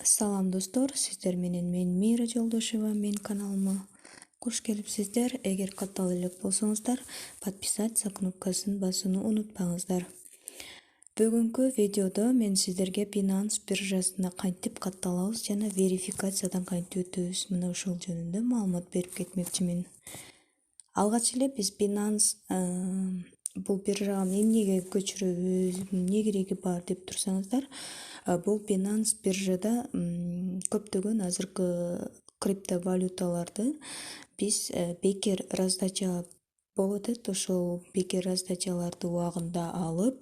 Салам достор, сиздер менен мен Мира Жолдошева, менин каналыма куш келипсиздер. Эгер каттал элек болсоңуздар, подписаться кнопкасын басууну унутпаңыздар. Бүгүнкү видеодо мен сиздерге Binance биржасына кантип катталабыз жана верификациядан кантип өтөбүз, мына ушул жөнүндө маалымат берип кетмекчимин. Алгач эле биз Binance бул биржага эмнеге көчүрөбүз, эмне кереги бар деп турсаңыздар, бул Binance биржада көптөгөн азыркы криптовалюталарды биз бекер раздача болот эт, ошол бекер раздачаларды убагында алып,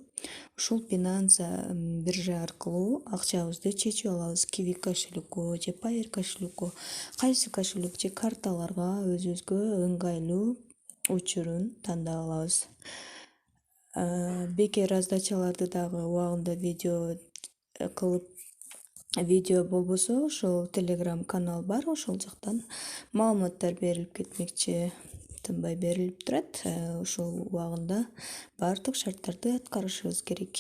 ушул Binance биржа аркылуу акчабызды чечип алабыз. Kiwi кошелекко же Payeer кошелекко, кайсы кошелек же карталарга өзүбүзгө ыңгайлуу учурун тандап алабыз. Бекер раздачаларды дагы убагында видео болбосо, ошол Telegram канал бар, ошол жактан маалыматтар берилип кетмекчи, тынбай берилип турат. Ошол убагында баардык шарттарды аткарышыбыз керек.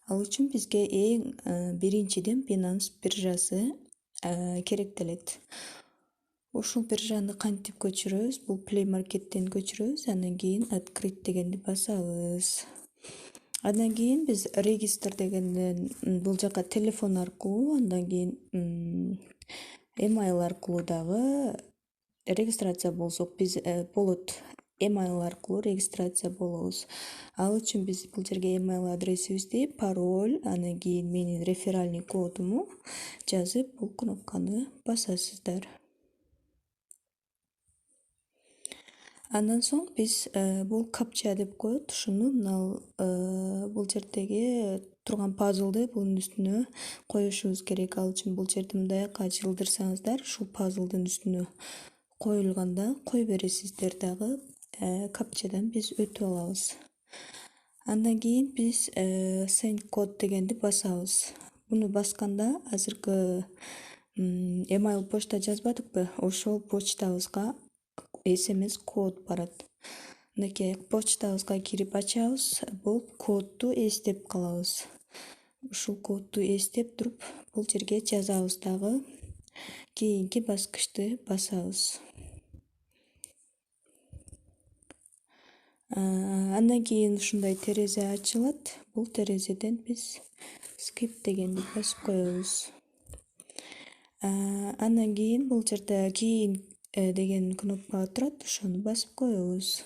Ал үчүн бизге эң биринчиден Binance биржасы керектелет. Ушул биржаны кантип көчүрөбүз? Бул Play Market'тен көчүрөбүз, андан кийин Открыть дегенди басабыз. Андан кийин биз регистр дегенден бул жака телефон аркылуу, андан кийин email аркылуу дагы регистрация болсок биз болот. Email аркылуу регистрация болобуз. Ал үчүн биз бул жерге email адресибизди, пароль, андан кийин менин реферальный кодуму жазып, бул кнопканы басасыздар. Андан соң биз бул капча деп коет, ушуну бул жердеги турган пазлды bunun үстүнө коюшубуз керек. Ал үчүн бул жерди мындайга жылдырсаңыздар, ушул пазлдын үстүнө коюлганда кое бересиздер дагы, капчадан биз өтүп алабыз. Андан кийин биз send код дегенди басабыз. Буну басканда азыркы email почта жазбадыкпы, ошол почтабызга SMS код барат. Мынакей почтабызга кирип ачабыз, бул кодду эстеп калабыз. Ушул кодду эстеп туруп, бул жерге жазабыз дагы, кийинки баскычты басабыз. Андан кийин ушундай терезе ачылат. Бул терезеден биз skip дегенди басып коебуз. Андан кийин бул жерде кийин деген кнопка турат, ошону басып коебуз.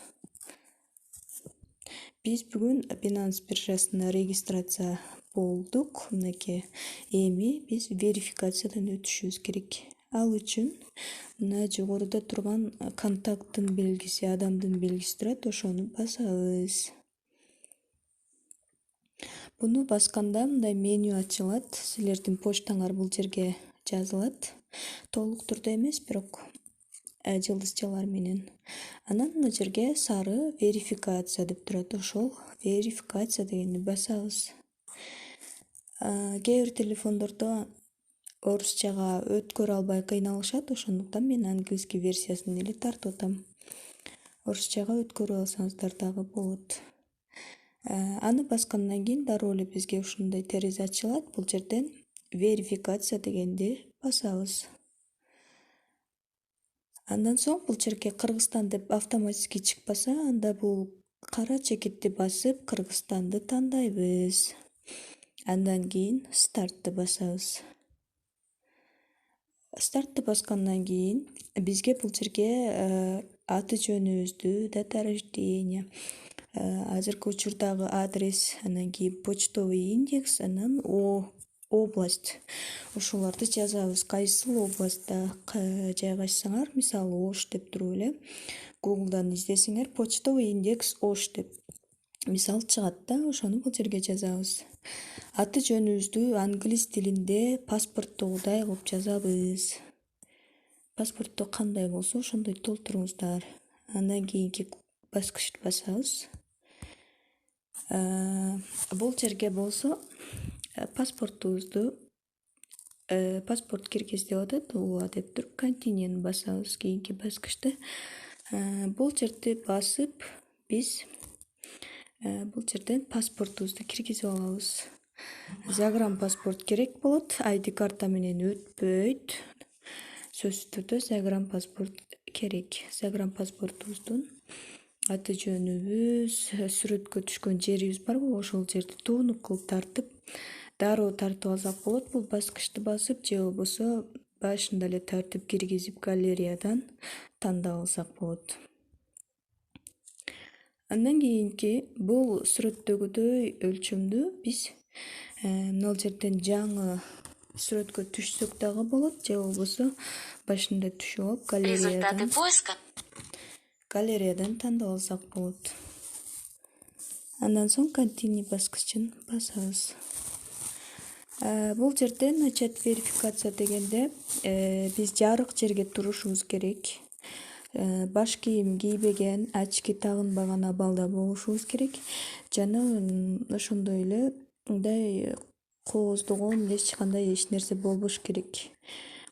Биз бүгүн Binance биржасына регистрация болдук. Мынакей, эми биз верификациядан өтүшүбүз керек. Ал үчүн мына жогоруда турган контакттын белгиси, адамдын белгиси турат, ошону басабыз. Буну басканда мындай меню ачылат. Силердин почтаңар бул жерге жазылат. Толук түрдө эмес, бирок жылдызчалар менен. Анан мына жерге сары верификация деп турат, ошол верификация дегенди басабыз. Кээ бир телефондордо орусчага өткөрө албай кыйналышат, ошондуктан мен английский версиясын эле тартып атам. Орусчага өткөрүп алсаңыздар дагы болот. Аны баскандан кийин дароо эле бизге ушундай терезе ачылат. Бул жерден верификация дегенди басабыз. Андан соң бул жерге Кыргызстан деп автоматически чыкпаса, анда бул кара чекитти басып, Кыргызстанды тандайбыз. Андан кийин стартты басабыз. Стартты баскандан кийин бизге бул жерге аты жөнүбүздү, дата рождения, азыркы учурдагы адрес, андан кийин почтовый индекс, анан область. Ошолорду жазабыз. Кайсыл областта жайгашсаңар, мисалы Ош деп туруп эле Google'дан издесеңер, почтовый индекс Ош деп мисал чыгат да, ошону бул жерге жазабыз. Аты жөнүбүздү англис тилинде паспорттогудай кылып жазабыз. Паспортто кандай болсо, ошондой толтуруңуздар. Андан кийинки баскычты басабыз. Бул жерге болсо паспортубузду паспорт киргиз деп атат, ооба деп туруп continue басабыз, кийинки баскычты. Бул жерди басып, биз бул жерден паспортубузду киргизип алабыз. Загранпаспорт керек болот. ID карта менен өтпөйт. Сөзсүз түрдө загранпаспорт керек. Загранпаспортубуздун аты жөнүбүз, сүрөткө түшкөн жерибиз барбы, ошол жерди тууну кылып тартып, дароо тартып алсак болот. Бул баскычты басып же болбосо башында эле тартып киргизип галереядан тандап алсак болот. Андан кийинки бул сүрөттөгүдөй өлчөмдү биз мына жерден жаңы сүрөткө түшсөк дагы болот, же болбосо башында түшүп алып галереядан тандап алсак болот. Андан соң continue баскычын басабыз. Бул жерде начать верификация дегенде биз жарык жерге турушубуз керек. Баш кийим кийбеген, очки тагынбаган абалда болушубуз керек. Жана ошондой эле мындай кооздогон эч нерсе болбош керек.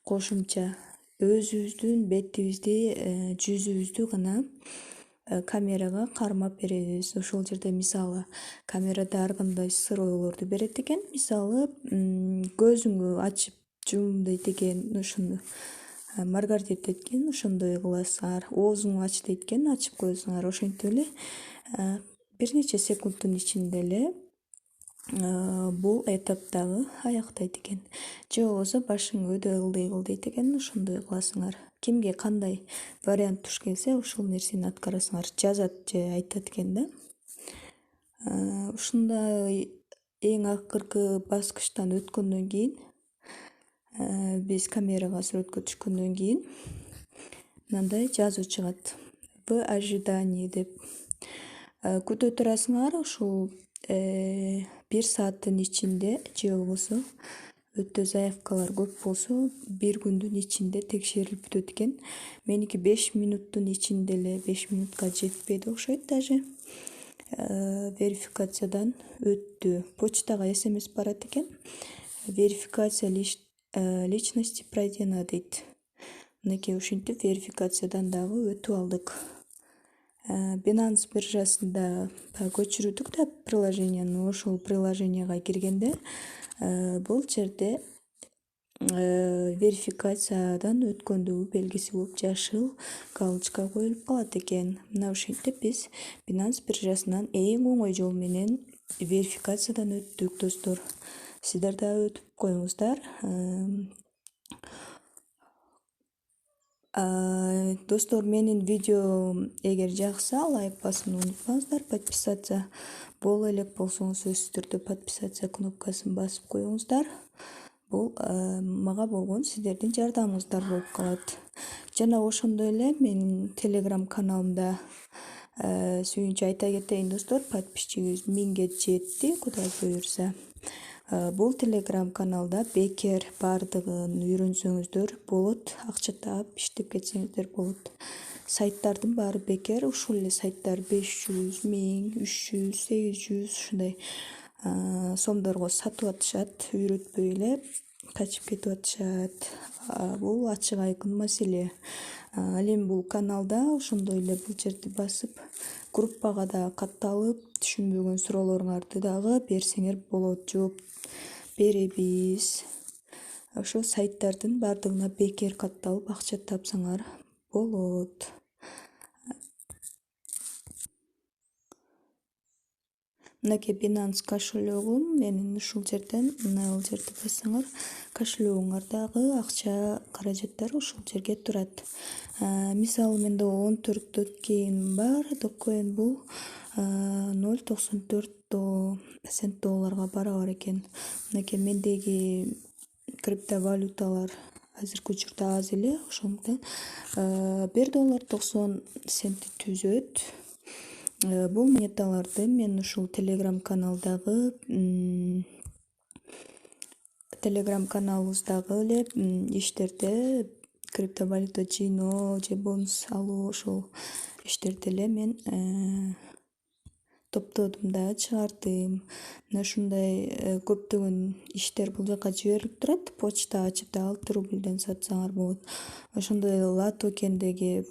Кошумча өзүбүздүн бетибизди, жүзүбүздү гана камерага кармап беребиз. Ошол жерде мисалы камерада ар кандай сыроолорду берет экен. Мисалы көзүңдү ачып жум дейт экен, ошону маргарит этет экен, ошондой кыласыңар. Оозуңду ач дейт экен, ачып коесуңар. Ошентип эле бир нече секундтун ичинде эле бул этап дагы аяктайт экен. Же болбосо башың өйдө ылдый кыл дейт экен, ошондой кыласыңар. Кимге кандай вариант туш келсе, ошол нерсени аткарасыңар. Жазат же айтат экен да. Ушундай эң акыркы баскычтан өткөндөн кийин, биз камерага сүрөткө түшкөндөн кийин мындай жазуу чыгат. В ожидании деп. Күтө турасыңар. Ушул 1 сааттын ичинде же болбосо өтө заявкалар көп болсо 1 күндүн ичинде текшерилип бүтөт экен. Меники 5 минуттун ичинде эле, 5 минутка жетпеди окшойт даже. Верификациядан өттү. Почтага СМС барат экен. Верификация личности пройдена дейт. Мынакей ушинтип верификациядан дагы өтүп алдык. Binance биржасында көчүрдүк да приложенияны. Ошол приложенияга киргенде бул жерде верификациядан өткөндүгү белгиси болуп жашыл галочка коюлуп калат экен. Мына ушинтип биз Binance биржасынан эң оңой жол менен верификациядан өттүк, достор. Сиздер дагы өтүп коюңуздар. Достор, менин видео эгер жакса, лайк басууну унутпаңыздар. Подписаться боло элек болсоңуз, сөзсүз түрдө подписация кнопкасын басып коюңуздар. Бул мага болгон сиздердин жардамыңыздар болуп калат. Жана ошондой эле менин телеграм каналымда сүйүнчө айта кетейин, достор, подписчигибиз 1000ге жетти, Кудай буюрса. Бул телеграм каналда бекер бардыгын үйрөнсөңүздөр болот, акча таап иштеп кетсеңиздер болот. Сайттардын баары бекер, ушул эле сайттар 500, 1000, 300, 800 ушундай сомдорго сатып атышат, үйрөтпөй эле качып кетип атышат. Бул ачык айкын маселе. Ал эми бул каналда ошондой эле бул жерди басып, группага да катталып, түшүнбөгөн суроолоруңарды дагы берсеңер болот, жооп беребиз. Ошо сайттардын баардыгына бекер катталып акча тапсаңар болот. Мынакей Binance кошелегум менин ушул жерден, мына бул жерди бассаңар, кошелегуңар дагы акча каражаттар ушул жерге турат. Мисалы менде 14 доткейн бар. Доткейн бул 0,94 цент долларга барабар экен. Мынакей мендеги криптовалюталар азыркы учурда аз эле, ошондуктан $1.90 түзөт. Бул монеталарды мен ушул телеграм каналыбыздагы эле иштерде, криптовалюта жыйноо же бонус алуу, ошол иштерде эле мен топтодум да, чыгардым. Мына ушундай көптөгөн иштер бул жака жиберилип турат. Почта ачып да 6 рубльден сатсаңар болот. Ошондой эле Ла токендеги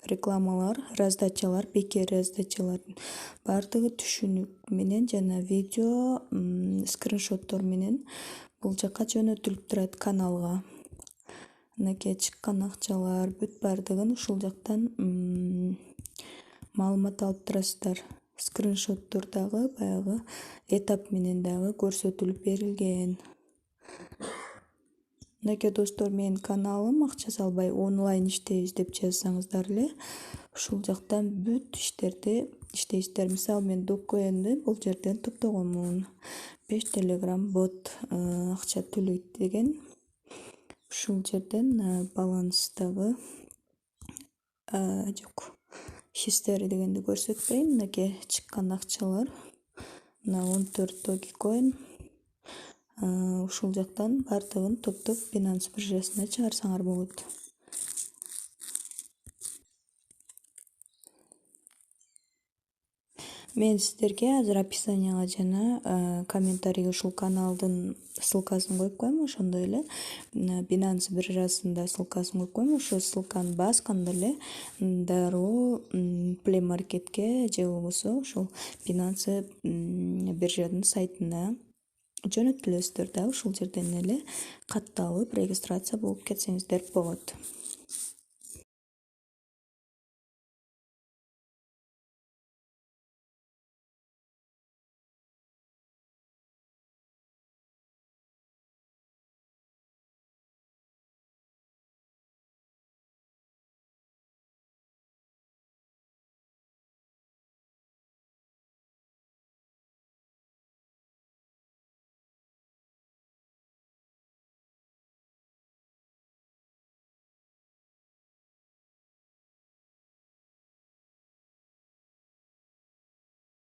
рекламалар, раздачалар, бекер раздачалардын баардыгы түшүнүк менен жана видео скриншоттор менен бул жака жөнөтүлүп турат каналга. Мынакей чыккан акчалар бүт баардыгын ушул жактан маалымат алып турасыздар. Скриншоттор дагы баягы этап менен дагы көрсөтүлүп берилген. Мынакей достор, менин каналым акча салбай онлайн иштейбиз деп жазсаңыздар эле ушул жактан бүт иштерди иштейсиздер. Мисалы мен Dogecoin'ди бул жерден топтогонмун. 5 Telegram бот акча төлөйт деген. Ушул жерден баланстагы жок. History дегенди көрсөтпөйм. Мынакей чыккан акчалар. Мына 14 Dogecoin. Ушул жактан баардыгын топтоп Binance биржасына чыгарсаңар болот. Мен сиздерге азыр описанияга жана комментарийге ушул каналдын ссылкасын коюп коем. Ошондой эле Binance биржасында ссылкасын коюп коем. Ошол ссылканы басканда эле дароо Play Marketке же болбосо ошол Binance биржанын сайтына жөнөтүлөсүздөр да. Ушул жерден эле катталып регистрация болуп кетсеңиздер болот.